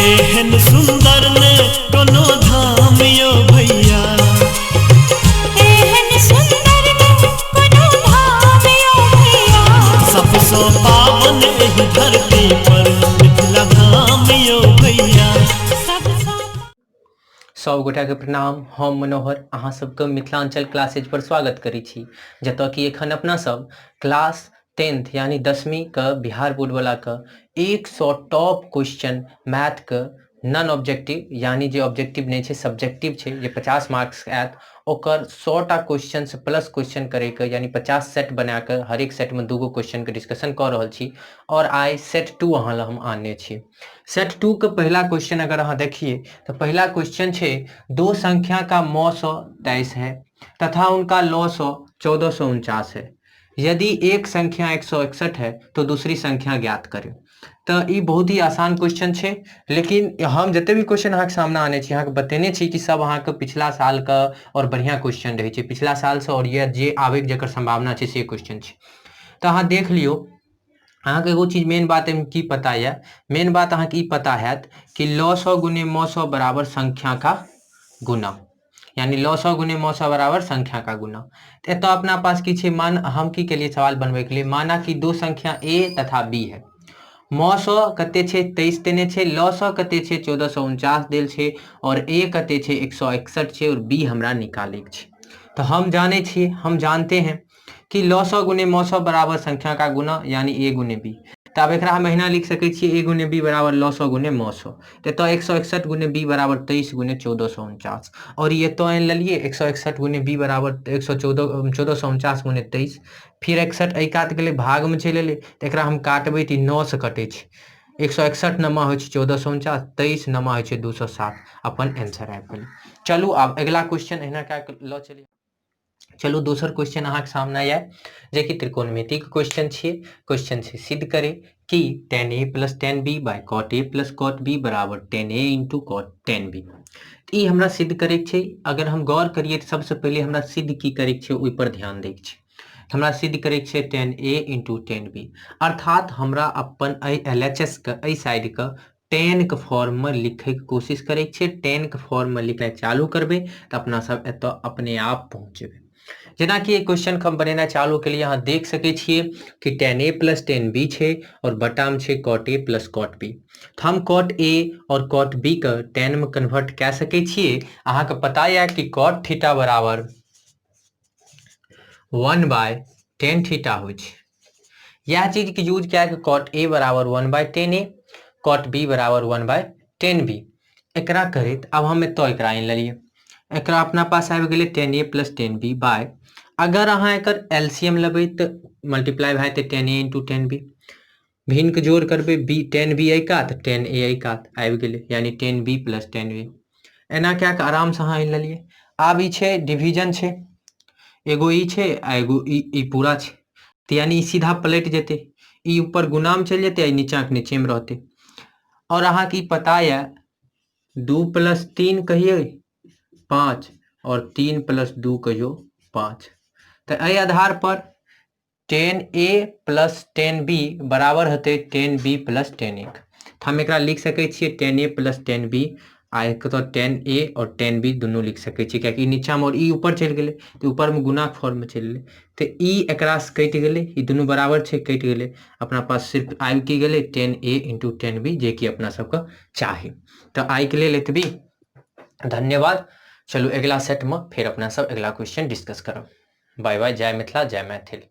एहन सुंदर ने कोनो धाम यो भैया, एहन सुंदर ने कोनो धाम यो भैया। सबसो पावन एहि धरती पर मिथिला धाम यो भैया। सब गोटा के प्रणाम। हम मनोहर अहाँ सबके मिथिलांचल क्लासेज पर स्वागत करी छी, जतऽ कि एखन अपना सब क्लास 10th यानी 10वीं के बिहार बोर्ड वाला के 100 टॉप क्वेश्चन मैथ के नॉन ऑब्जेक्टिव यानी जे ऑब्जेक्टिव नहीं है सब्जेक्टिव है, जे 50 मार्क्स आयत ओकर 100टा क्वेश्चन से प्लस क्वेश्चन करे के यानी 50 सेट बना के हर एक सेट में दूगो क्वेश्चन के डिस्कशन कर रहल छी। और आई सेट 2 अहाँ ला हम आने छी। सेट 2 के पहला क्वेश्चन अगर अहाँ देखिए तो पहला क्वेश्चन है, दो संख्या का मौ 123 है तथा उनका लॉस 1449 है। यदि एक संख्या 161 है तो दूसरी संख्या ज्ञात करें। तो ये बहुत ही आसान क्वेश्चन है, लेकिन हम जिते भी क्वेश्चन अहाँ के सामने आने छी, अहाँ बतेने छी कि सब अहाँ के पिछला साल का और बढ़िया क्वेश्चन रहे, पिछला साल से और ये जे आवे के जकर संभावना है से क्वेश्चन है। तो अहाँ देख लियो, अहाँ के एगो चीज मेन बात है की पता है, मेन बात अहाँ के पता है कि लॉ 100 गुने मौ 100 बराबर संख्या का गुना, यानी लॉ 100 गुने मौ 100 बराबर संख्या का गुना। तो अपना पास की छे मान, हम की के लिए सवाल बनवे के लिए माना कि दो संख्या a तथा b है। मौ 100 कते छे 23 देने छे, लॉ 100 कते छे 1449 देल छे और a कते छे 161 छे और b हमरा निकाले के छे। तो हम जाने छे, हम जानते हैं कि लॉ 100 गुने मौ 100 बराबर संख्या का गुना यानी a गुने b। तो अब एकरा हम महीना लिख सके छी a गुने b बराबर लॉ 100 गुने मौ 100। तो 161 गुने b बराबर 23 गुने 1449 और ये तो आन लिए 161 गुने b बराबर 1449 गुने 23। फिर 61 एहि काट गेले भाग में चले ले, तो एकरा हम काटबे तो 9 से कटे छे। 161 नमा हो 1449, 23 नमा हो 260। अपन आंसर आबि गेल। चलू अब अगला क्वेश्चन एना क्या लो चलिए। चलो दूसर क्वेश्चन अहाँ के सामने आया जे कि त्रिकोणमिति के क्वेश्चन छे। क्वेश्चन से सिद्ध करे कि tan a plus tan b by cot a plus cot b बराबर tan a into cot tan b। ई हमरा सिद्ध करे छे। अगर हम गौर करिए तो सबसे पहले हमरा सिद्ध की करे छे ओइ पर ध्यान दे छे। हमरा सिद्ध करे छे tan a into tan b, अर्थात हमरा अपन LHS के ए साइड के tan के फॉर्म में लिखे के कोशिश करे छे। tan के फॉर्म में लिखे चालू करबे तो अपना सब एतो अपने आप पहुंचबे। जेना कि क्वेश्चन हम बनेना चालू के लिए यहाँ देख सके छिए कि tan a plus tan b छे और बटा में छे cot a plus cot b। तो हम cot a और cot b के tan में कन्वर्ट कर सके छिए। अहाँ के पता है कि cot थीटा बराबर 1 by tan थीटा हो छे। यह चीज के यूज क्या है कि cot a बराबर 1 by tan a, cot b बराबर 1 by tan b। एकरा करित अब हम तो एकरा इन लिए, एकरा अपना पास आबि गेले tan a plus tan b by, अगर अहाँ एकर एलसीएम लेबै तो मल्टीप्लाई भाई तो tan a into tan b, भिन्न के जोड़ करबे b tan b एकात tan a एकात आबि गेले यानी tan b plus tan a। एना क्या के आराम से अहाँ इन लिए। आब ई छे डिवीजन छे, एगो ई छे आ एगो ई पूरा छे, तो यानी सीधा पलट जेते, ई ऊपर गुना में चल जेते, नीचा के नीचे में रहते। और अहाँ की पता है 2 + 3 कहिए 5 और 3 + 2 कहियो 5। तो ए आधार पर tan a plus tan b बराबर होते tan b plus tan a। तो हम एकरा लिख सके छिए tan a plus tan b, आ एक तो tan a और tan b दोनों लिख सके छिए, क्योंकि नीचा में और ई ऊपर चल गेले तो ऊपर में गुना के फॉर्म में चल गेले। तो ई एकरा से कट गेले, ई दोनों बराबर छे कट गेले, अपना पास सिर्फ आबि की गेले tan a into tan b जे कि अपना सबके चाही। तो आई के लिए एतबी, धन्यवाद। चलो अगला सेट में फिर अपना सब अगला क्वेश्चन डिस्कस करब। Bye bye. जय मिथिला, जय मैथिल।